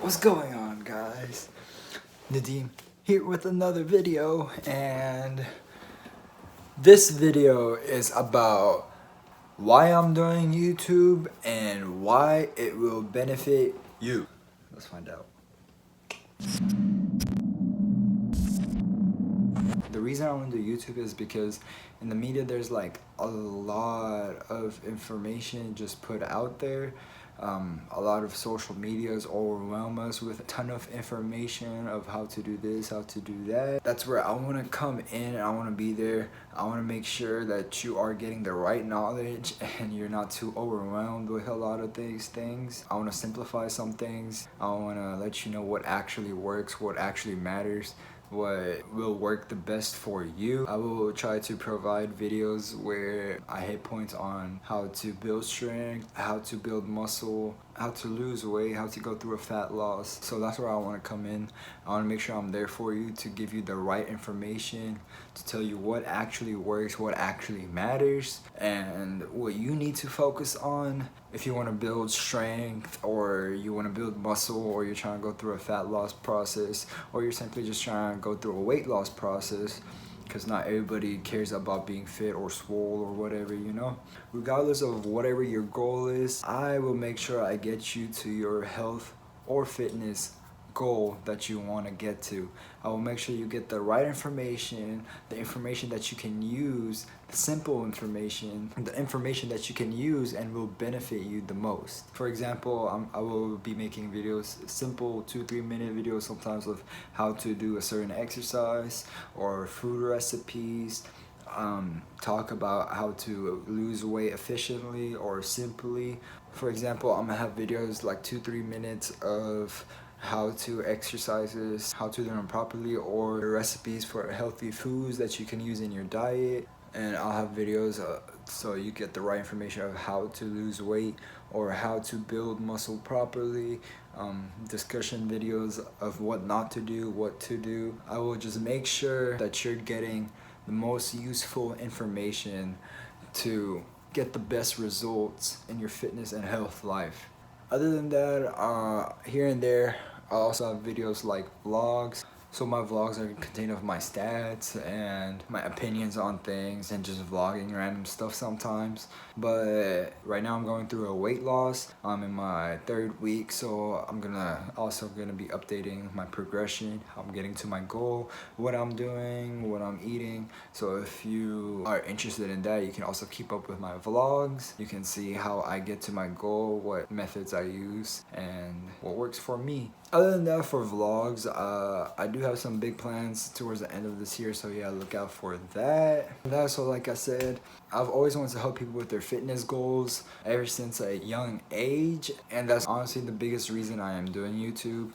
What's going on, guys? Nadim here with another video, and this video is about why I'm doing YouTube and why it will benefit you. Let's find out. The reason I want to do YouTube is because in the media there's like a lot of information just put out there. A lot of social medias overwhelm us with a ton of information of how to do this, how to do that. That's where I want to come in and I want to be there. I want to make sure that you are getting the right knowledge and you're not too overwhelmed with a lot of these things. I want to simplify some things. I want to let you know what actually works, what actually matters, what will work the best for you. I will try to provide videos where I hit points on how to build strength, how to build muscle, how to lose weight, how to go through a fat loss. So that's where I want to come in. I want to make sure I'm there for you to give you the right information, to tell you what actually works, what actually matters, and what you need to focus on if you want to build strength, or you want to build muscle, or you're trying to go through a fat loss process, or you're simply just trying to go through a weight loss process, because not everybody cares about being fit or swole or whatever, you know. Regardless of whatever your goal is, I will make sure I get you to your health or fitness goal that you want to get to. I will make sure you get the right information, the information that you can use, the simple information, the information that you can use and will benefit you the most. For example, I will be making videos, simple 2-3 minute videos sometimes, of how to do a certain exercise or food recipes. Talk about how to lose weight efficiently or simply. For example, I'm gonna have videos like 2-3 minutes of how to exercises, how to do them properly, or recipes for healthy foods that you can use in your diet. And I'll have videos so you get the right information of how to lose weight or how to build muscle properly. Discussion videos of what not to do, what to do. I will just make sure that you're getting the most useful information to get the best results in your fitness and health life. Other than that, here and there, I also have videos like vlogs. So my vlogs are contained of my stats and my opinions on things and just vlogging random stuff sometimes. But right now I'm going through a weight loss. I'm in my 3rd week, so I'm also gonna be updating my progression, how I'm getting to my goal, what I'm doing, what I'm eating. So if you are interested in that, you can also keep up with my vlogs. You can see how I get to my goal, what methods I use, and what works for me. Other than that, for vlogs, I do have some big plans towards the end of this year, so yeah, look out for that. So like I said, I've always wanted to help people with their fitness goals ever since a young age, and that's honestly the biggest reason I am doing YouTube.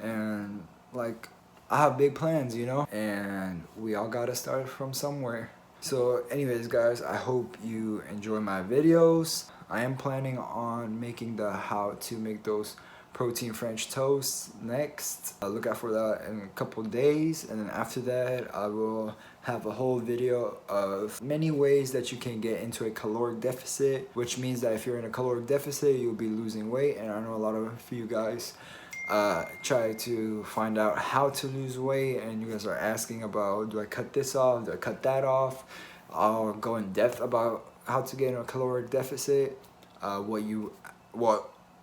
And like, I have big plans, you know, and we all gotta start from somewhere. So anyways, guys, I hope you enjoy my videos. I am planning on making the how to make those protein French toast next. Look out for that in a couple days, and then after that I will have a whole video of many ways that you can get into a caloric deficit, which means that if you're in a caloric deficit, you'll be losing weight. And I know a lot of you guys try to find out how to lose weight, and you guys are asking about, do I cut this off, do I cut that off? I'll go in depth about how to get in a caloric deficit,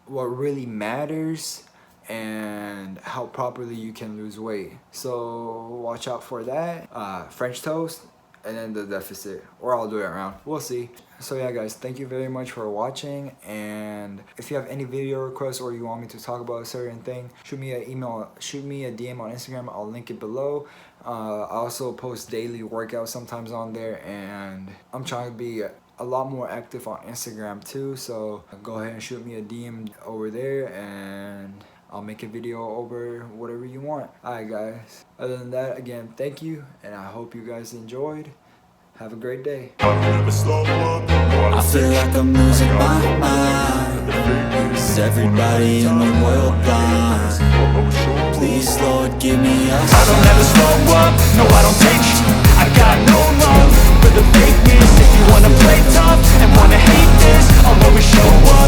what really matters, and how properly you can lose weight. So watch out for that. French toast and then the deficit, or I'll do it around, we'll see. So yeah, guys, thank you very much for watching, and if you have any video requests or you want me to talk about a certain thing, shoot me an email, shoot me a DM on Instagram. I'll link it below. I also post daily workouts sometimes on there, and I'm trying to be a lot more active on Instagram too, so go ahead and shoot me a DM over there and I'll make a video over whatever you want. Alright, guys, other than that, again, thank you, and I hope you guys enjoyed. Have a great day. I feel like I'm losing my mind. Is everybody in the world blind? Please, Lord, give me a sign. I don't ever slow up, no I don't take sh**. I got no love for the fakeness. If you wanna play tough and wanna hate this, I'll always show up.